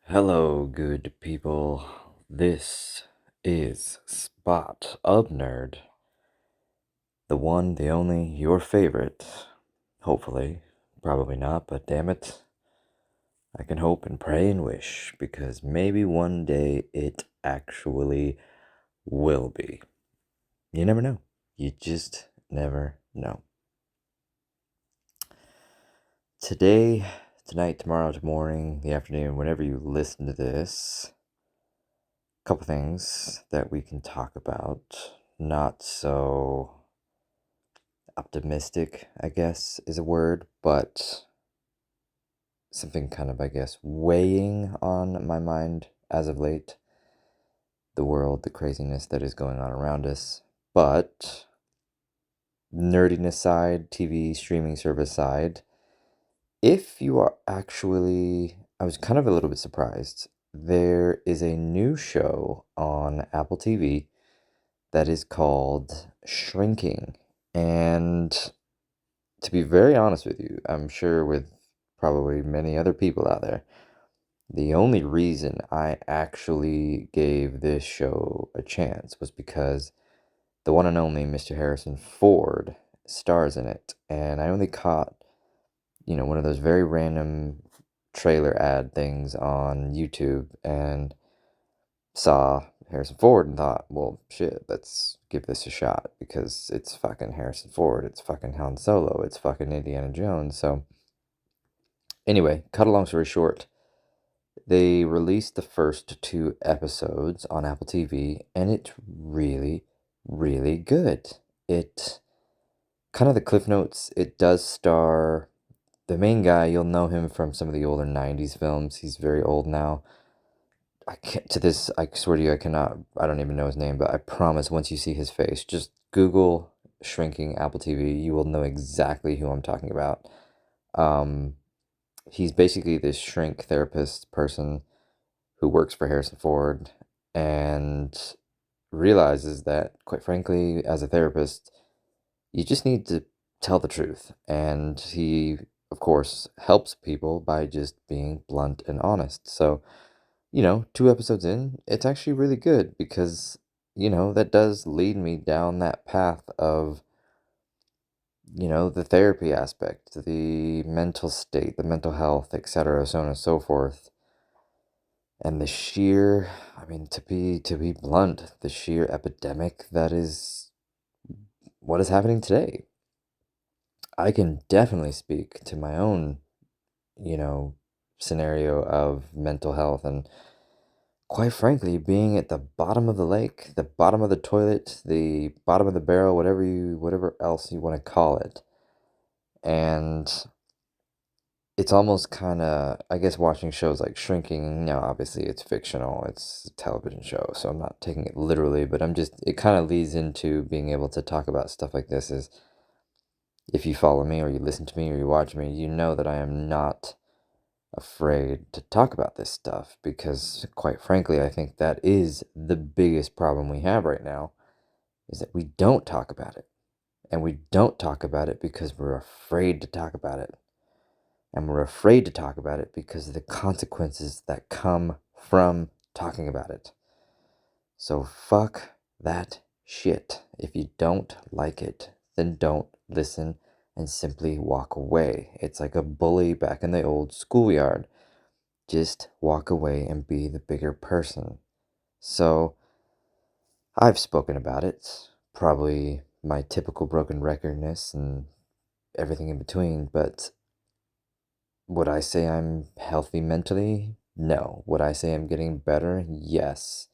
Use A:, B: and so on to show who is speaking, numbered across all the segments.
A: Hello, good people. This is Spot of Nerd, the one, the only, your favorite. Hopefully, probably not, but damn it, I can hope and pray and wish because maybe one day it actually will be. You never know. You just never know. Today, tonight, tomorrow, tomorrow, the afternoon, whenever you listen to this, couple things that we can talk about. Not so optimistic, I guess, is a word, but something kind of, I guess, weighing on my mind as of late. The world, the craziness that is going on around us. But nerdiness side, TV streaming service side, if you are actually, I was kind of a little bit surprised. There is a new show on Apple TV that is called Shrinking. And to be very honest with you, I'm sure with probably many other people out there, the only reason I actually gave this show a chance was because the one and only Mr. Harrison Ford stars in it. And I only caught, one of those very random trailer ad things on YouTube and saw Harrison Ford and thought, well, shit, let's give this a shot because it's fucking Harrison Ford, it's fucking Han Solo, it's fucking Indiana Jones. So, anyway, cut a long story short, they released the first two episodes on Apple TV, and it's really, really good. It kind of the cliff notes, it does star the main guy. You'll know him from some of the older 90s films. He's very old now. I can't, to this, I swear to you, I don't even know his name, but I promise once you see his face, just Google Shrinking Apple TV. You will know exactly who I'm talking about. Um, he's basically this shrink therapist person who works for Harrison Ford and realizes that, quite frankly, as a therapist, you just need to tell the truth. And he, of course, helps people by just being blunt and honest. So, two episodes in, it's actually really good because, that does lead me down that path of, the therapy aspect, the mental state, the mental health, etc., so on and so forth. And the sheer, I mean, to be blunt, the sheer epidemic that is what is happening today. I can definitely speak to my own, you know, scenario of mental health and quite frankly, being at the bottom of the lake, the bottom of the toilet, the bottom of the barrel, whatever else you want to call it. And it's almost kind of, I guess, watching shows like Shrinking. Now, obviously, it's fictional, it's a television show, so I'm not taking it literally, but it kind of leads into being able to talk about stuff like this. Is if you follow me, or you listen to me, or you watch me, you know that I am not afraid to talk about this stuff because, quite frankly, I think that is the biggest problem we have right now is that we don't talk about it. And we don't talk about it because we're afraid to talk about it. And we're afraid to talk about it because of the consequences that come from talking about it. So fuck that shit. If you don't like it, then don't listen and simply walk away. It's like a bully back in the old schoolyard. Just walk away and be the bigger person. So, I've spoken about it, probably my typical broken recordness and everything in between, but would I say I'm healthy mentally? No. Would I say I'm getting better? Yes.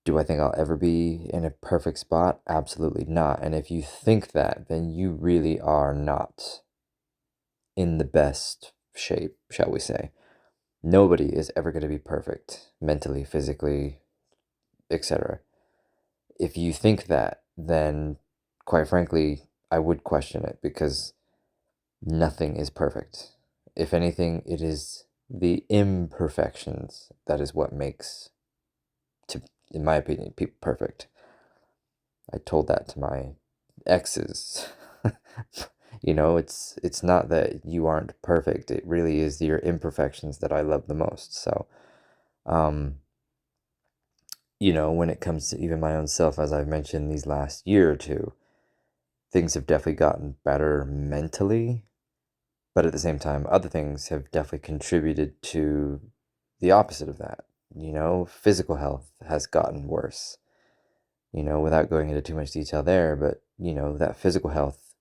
A: Do I think I'll ever be in a perfect spot? Absolutely not. And if you think that, then you really are not in the best shape, shall we say. Nobody is ever going to be perfect mentally, physically, etc. If you think that, then quite frankly, I would question it because nothing is perfect. If anything, it is the imperfections that is what makes, to, in my opinion, people perfect. I told that to my exes It's not that you aren't perfect. It really is your imperfections that I love the most. So, um, when it comes to even my own self, as I've mentioned these last year or two, things have definitely gotten better mentally, but at the same time, other things have definitely contributed to the opposite of that. Physical health has gotten worse, without going into too much detail there, but, that physical health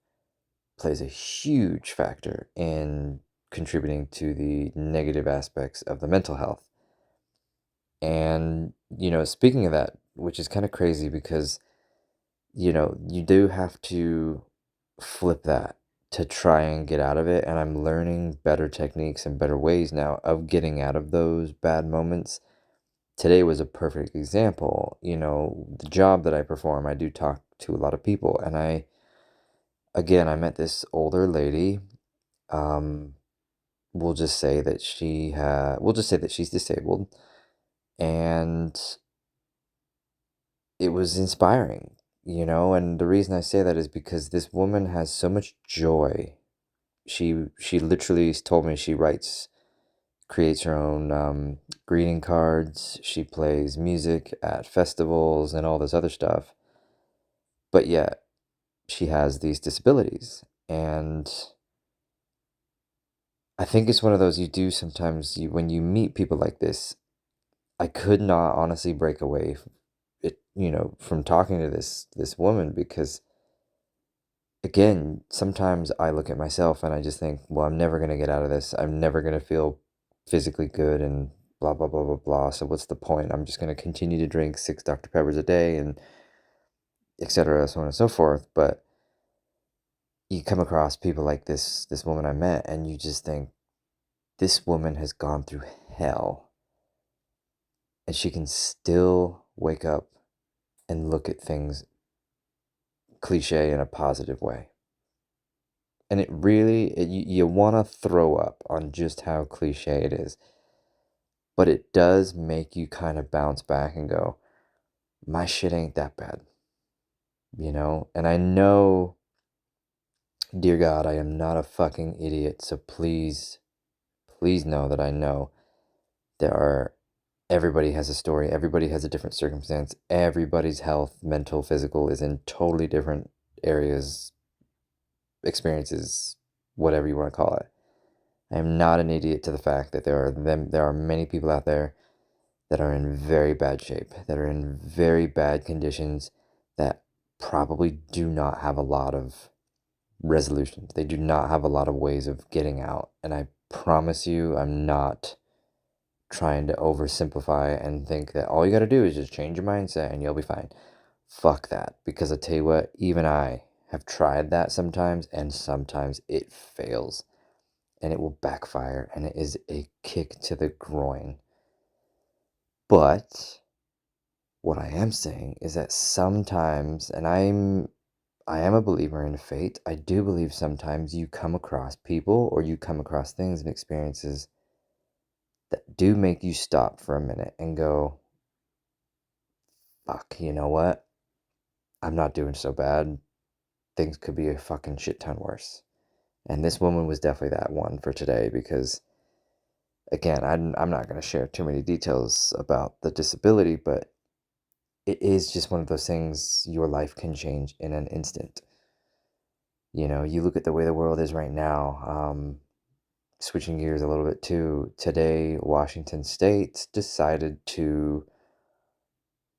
A: plays a huge factor in contributing to the negative aspects of the mental health. And, speaking of that, which is kind of crazy because, you do have to flip that to try and get out of it. And I'm learning better techniques and better ways now of getting out of those bad moments. Today was a perfect example. The job that I perform, I do talk to a lot of people. And I met this older lady. Um, we'll just say that she's disabled. And it was inspiring, and the reason I say that is because this woman has so much joy. She literally told me she creates her own greeting cards. She plays music at festivals and all this other stuff. But yet she has these disabilities. And I think it's one of those you do sometimes when you meet people like this. I could not honestly break away from talking to this woman because again, sometimes I look at myself and I just think, well, I'm never going to get out of this. I'm never going to feel physically good and blah, blah, blah, blah, blah. So what's the point? I'm just going to continue to drink 6 Dr. Peppers a day and etc., so on and so forth. But you come across people like this woman I met, and you just think, this woman has gone through hell and she can still wake up and look at things cliche in a positive way. And it really, you want to throw up on just how cliche it is. But it does make you kind of bounce back and go, my shit ain't that bad, And I know, dear God, I am not a fucking idiot. So please, please know that I know there are, everybody has a story. Everybody has a different circumstance. Everybody's health, mental, physical, is in totally different areas, experiences, whatever you want to call it. I am not an idiot to the fact that there are many people out there that are in very bad shape, that are in very bad conditions, that probably do not have a lot of resolutions. They do not have a lot of ways of getting out. And I promise you, I'm not trying to oversimplify and think that all you got to do is just change your mindset and you'll be fine. Fuck that. Because I tell you what, even I have tried that sometimes, and sometimes it fails and it will backfire, and it is a kick to the groin. But what I am saying is that sometimes, and I am a believer in fate. I do believe sometimes you come across people or you come across things and experiences that do make you stop for a minute and go, fuck, you know what? I'm not doing so bad. Things could be a fucking shit ton worse. And this woman was definitely that one for today because, again, I'm not going to share too many details about the disability, but it is just one of those things your life can change in an instant. You look at the way the world is right now. Switching gears a little bit too, today, Washington State decided to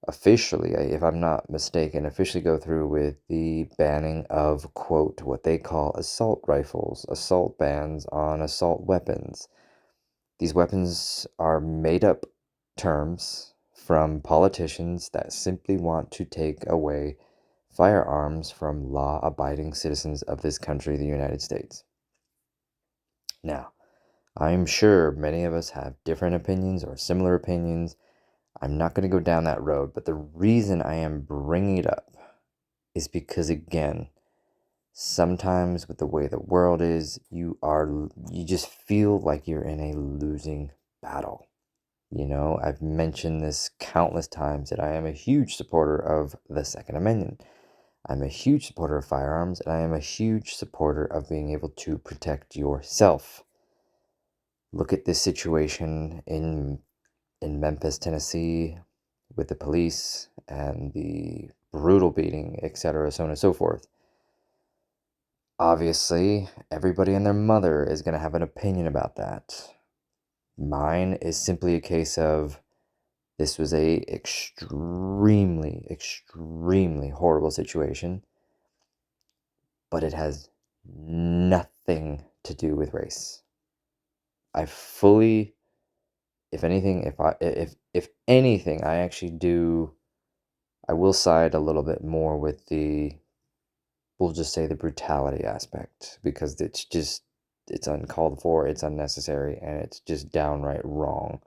A: officially, if I'm not mistaken, officially go through with the banning of, quote, what they call assault rifles, assault bans on assault weapons. These weapons are made up terms from politicians that simply want to take away firearms from law abiding citizens of this country, the United States. Now, I'm sure many of us have different opinions or similar opinions. I'm not going to go down that road, but the reason I am bringing it up is because, again, sometimes with the way the world is, you just feel like you're in a losing battle. I've mentioned this countless times that I am a huge supporter of the Second Amendment. I'm a huge supporter of firearms, and I am a huge supporter of being able to protect yourself. Look at this situation in Memphis, Tennessee, with the police and the brutal beating, etc., so on and so forth. Obviously, everybody and their mother is going to have an opinion about that. Mine is simply a case of this was a extremely, extremely horrible situation, but it has nothing to do with race. I fully, if anything, if anything, I will side a little bit more with we'll just say the brutality aspect, because it's uncalled for, it's unnecessary, and it's just downright wrong.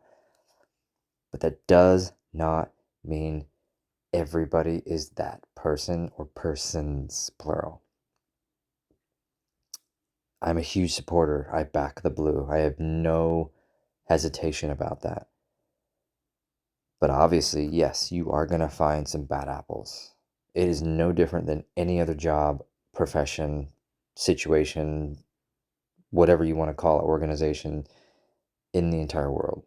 A: But that does not mean everybody is that person or persons, plural. I'm a huge supporter. I back the blue. I have no hesitation about that. But obviously, yes, you are going to find some bad apples. It is no different than any other job, profession, situation, whatever you want to call it, organization in the entire world.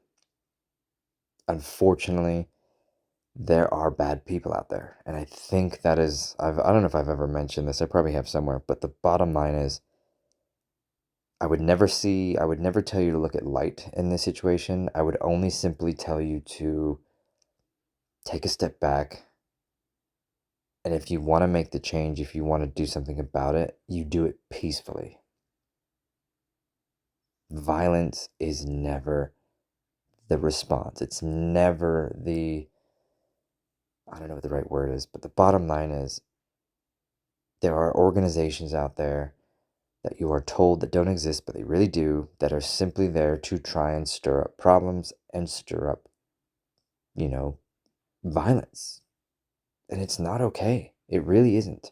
A: Unfortunately, there are bad people out there. And I think that is, I don't know if I've ever mentioned this, I probably have somewhere, but the bottom line is, I would never tell you to look at light in this situation. I would only simply tell you to take a step back. And if you want to make the change, if you want to do something about it, you do it peacefully. Violence is never the response. It's never I don't know what the right word is, but the bottom line is, there are organizations out there that you are told that don't exist, but they really do, that are simply there to try and stir up problems and stir up, violence. And it's not okay. It really isn't.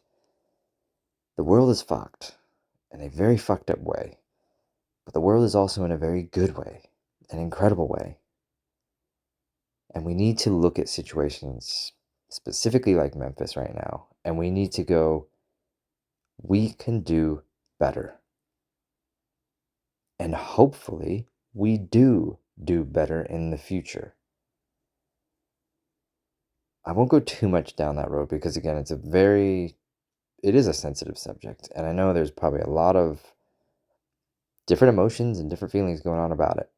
A: The world is fucked in a very fucked up way, but the world is also in a very good way, an incredible way. And we need to look at situations specifically like Memphis right now, and we need to go, we can do better. And hopefully we do better in the future. I won't go too much down that road because, again, it is a sensitive subject. And I know there's probably a lot of different emotions and different feelings going on about it.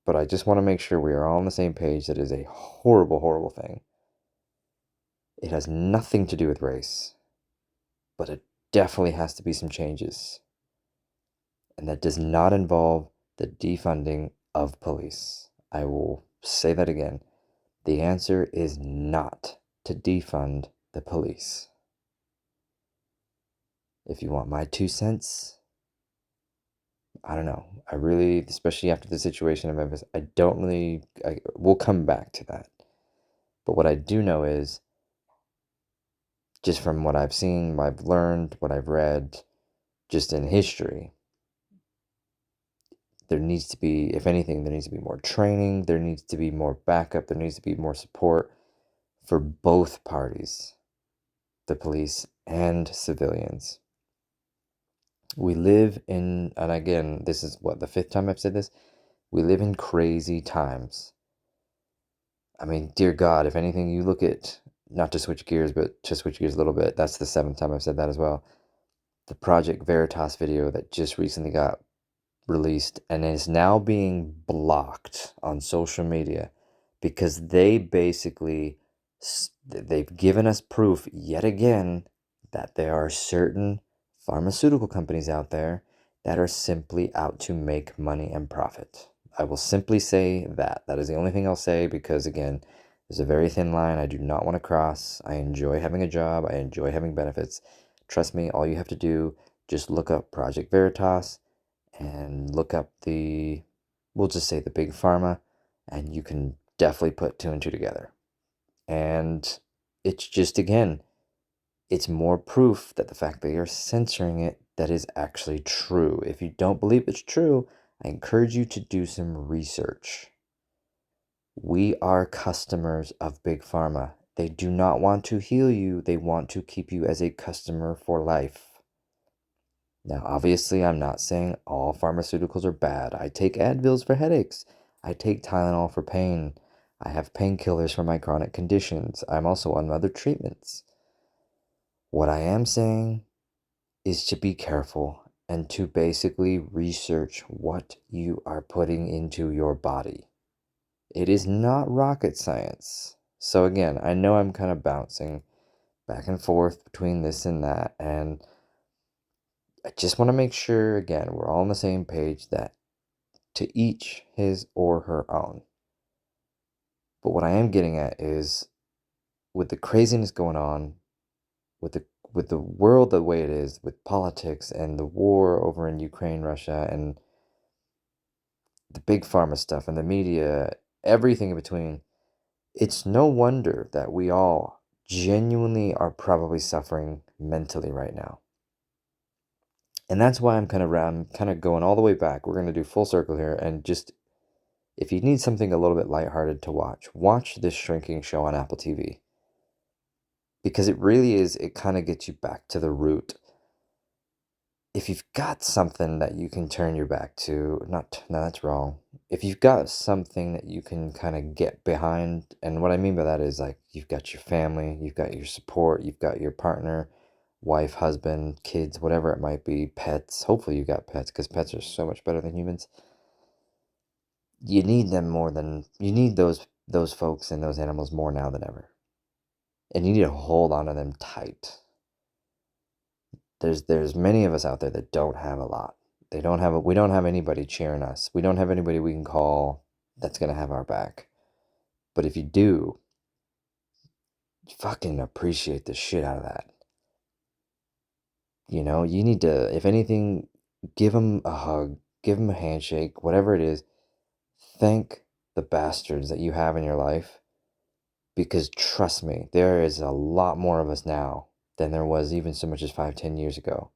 A: But I just want to make sure we are all on the same page. That is a horrible, horrible thing. It has nothing to do with race, but it definitely has to be some changes. And that does not involve the defunding of police. I will say that again. The answer is not to defund the police. If you want my 2 cents, I don't know. I really, especially after the situation in Memphis, we'll come back to that. But what I do know is, just from what I've seen, what I've learned, what I've read, just in history, there needs to be, if anything, there needs to be more training, there needs to be more backup, there needs to be more support for both parties, the police and civilians. We live in, and again, this is what, the fifth time I've said this? We live in crazy times. I mean, dear God, if anything, you look at, not to switch gears, but to switch gears a little bit, that's the seventh time I've said that as well. The Project Veritas video that just recently got released and is now being blocked on social media because they basically, they've given us proof yet again that there are certain pharmaceutical companies out there that are simply out to make money and profit. I will simply say that. That is the only thing I'll say, because again, there's a very thin line I do not want to cross. I enjoy having a job. I enjoy having benefits. Trust me, all you have to do, just look up Project Veritas and look up we'll just say the big pharma, and you can definitely put two and two together. And it's just, again, it's more proof that the fact that you're censoring it, that is actually true. If you don't believe it's true, I encourage you to do some research. We are customers of Big Pharma. They do not want to heal you. They want to keep you as a customer for life. Now, obviously, I'm not saying all pharmaceuticals are bad. I take Advils for headaches. I take Tylenol for pain. I have painkillers for my chronic conditions. I'm also on other treatments. What I am saying is to be careful and to basically research what you are putting into your body. It is not rocket science. So again, I know I'm kind of bouncing back and forth between this and that, and I just want to make sure, again, we're all on the same page that to each his or her own. But what I am getting at is with the craziness going on, with the world the way it is, with politics and the war over in Ukraine, Russia, and the big pharma stuff and the media, everything in between, it's no wonder that we all genuinely are probably suffering mentally right now. And that's why I'm kind of going all the way back. We're going to do full circle here and just if you need something a little bit lighthearted to watch this shrinking show on Apple TV. Because it really is, it kind of gets you back to the root. If you've got something that you can turn your back to, not, no, that's wrong. If you've got something that you can kind of get behind, and what I mean by that is like you've got your family, you've got your support, you've got your partner, wife, husband, kids, whatever it might be, pets. Hopefully you got pets because pets are so much better than humans. You need them more than you need those folks and those animals more now than ever. And you need to hold on to them tight. There's many of us out there that don't have a lot. We don't have anybody cheering us. We don't have anybody we can call that's gonna have our back. But if you do, fucking appreciate the shit out of that. You know, you need to, if anything, give them a hug, give them a handshake, whatever it is. Thank the bastards that you have in your life. Because trust me, there is a lot more of us now than there was even so much as 5, 10 years ago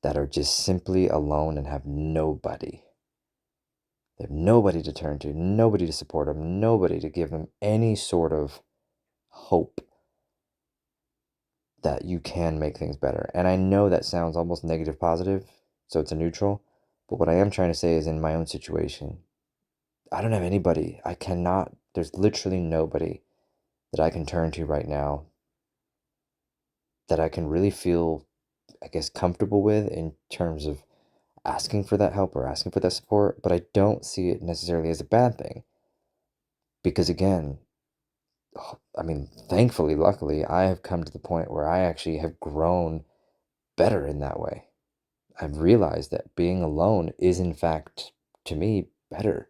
A: that are just simply alone and have nobody. They have nobody to turn to, nobody to support them, nobody to give them any sort of hope that you can make things better. And I know that sounds almost negative positive, so it's a neutral. But what I am trying to say is in my own situation, I don't have anybody. I cannot, there's literally nobody that I can turn to right now that I can really feel, I guess, comfortable with in terms of asking for that help or asking for that support. But I don't see it necessarily as a bad thing. Because again, I mean, thankfully, luckily, I have come to the point where I actually have grown better in that way. I've realized that being alone is, in fact, to me, better.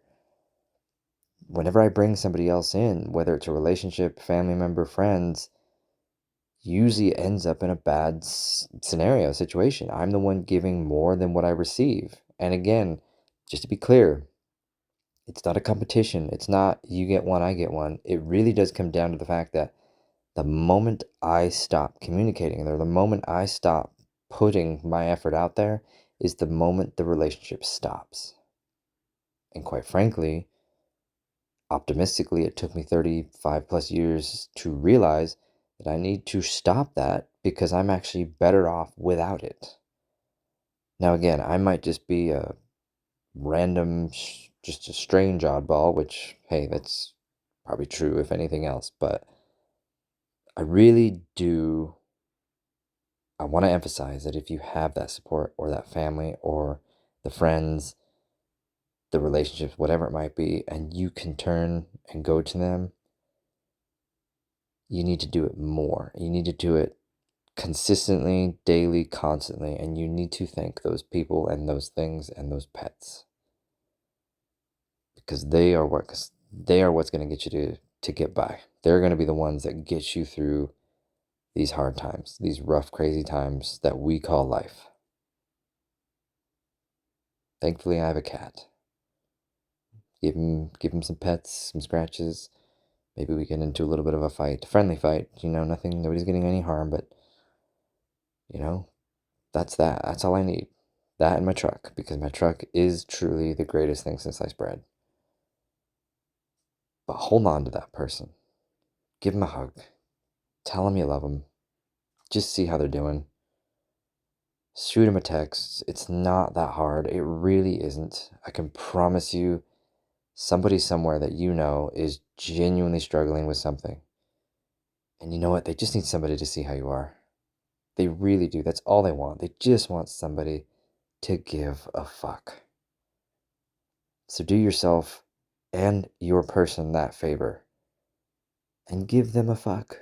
A: Whenever I bring somebody else in, whether it's a relationship, family member, friends, usually ends up in a bad scenario, situation. I'm the one giving more than what I receive. And again, just to be clear, it's not a competition. It's not you get one, I get one. It really does come down to the fact that the moment I stop communicating or the moment I stop putting my effort out there is the moment the relationship stops. And quite frankly, optimistically, it took me 35 plus years to realize that I need to stop that because I'm actually better off without it. Now, again, I might just be a random, just a strange oddball, which, hey, that's probably true if anything else, but I really do. I want to emphasize that if you have that support or that family or the friends, the relationships, whatever it might be, and you can turn and go to them, you need to do it more. You need to do it consistently, daily, constantly, and you need to thank those people and those things and those pets because they are what's going to get you to get by. They're going to be the ones that get you through these hard times, these rough, crazy times that we call life. Thankfully, I have a cat. Give him some pets, some scratches. Maybe we get into a little bit of a fight, a friendly fight. You know, nothing, nobody's getting any harm, but you know, that's that. That's all I need. That and my truck, because my truck is truly the greatest thing since sliced bread. But hold on to that person. Give them a hug. Tell them you love them. Just see how they're doing. Shoot them a text. It's not that hard. It really isn't. I can promise you, somebody somewhere that you know is genuinely struggling with something. And you know what? They just need somebody to see how you are. They really do. That's all they want. They just want somebody to give a fuck. So do yourself and your person that favor and give them a fuck.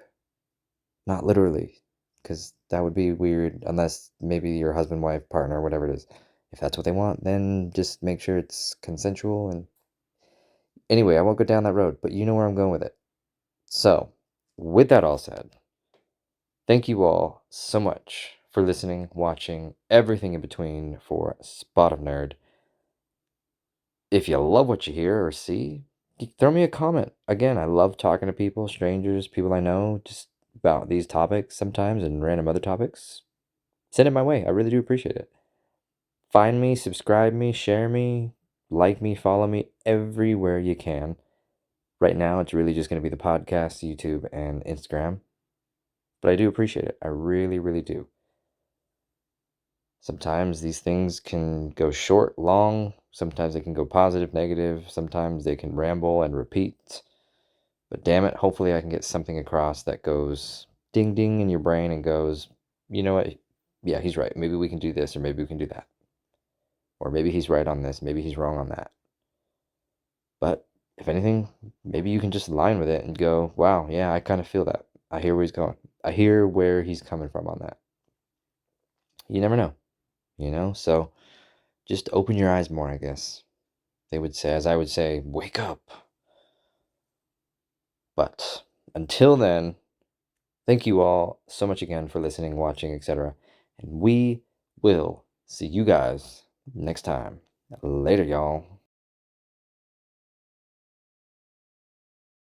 A: Not literally, because that would be weird unless maybe your husband, wife, partner, whatever it is. If that's what they want, then just make sure it's consensual. And anyway, I won't go down that road, but you know where I'm going with it. So, with that all said, thank you all so much for listening, watching, everything in between for Spot of Nerd. If you love what you hear or see, throw me a comment. Again, I love talking to people, strangers, people I know, just about these topics sometimes and random other topics. Send it my way. I really do appreciate it. Find me, subscribe me, share me, like me, follow me everywhere you can. Right now, it's really just going to be the podcast, YouTube, and Instagram. But I do appreciate it. I really, really do. Sometimes these things can go short, long. Sometimes they can go positive, negative. Sometimes they can ramble and repeat. But damn it, hopefully I can get something across that goes ding ding in your brain and goes, you know what? Yeah, he's right. Maybe we can do this or maybe we can do that. Or maybe he's right on this, maybe he's wrong on that. But if anything, maybe you can just align with it and go, wow, yeah, I kind of feel that. I hear where he's going. I hear where he's coming from on that. You never know, So just open your eyes more, I guess. They would say, as I would say, wake up. But until then, thank you all so much again for listening, watching, etc. And we will see you guys next time. Later, y'all.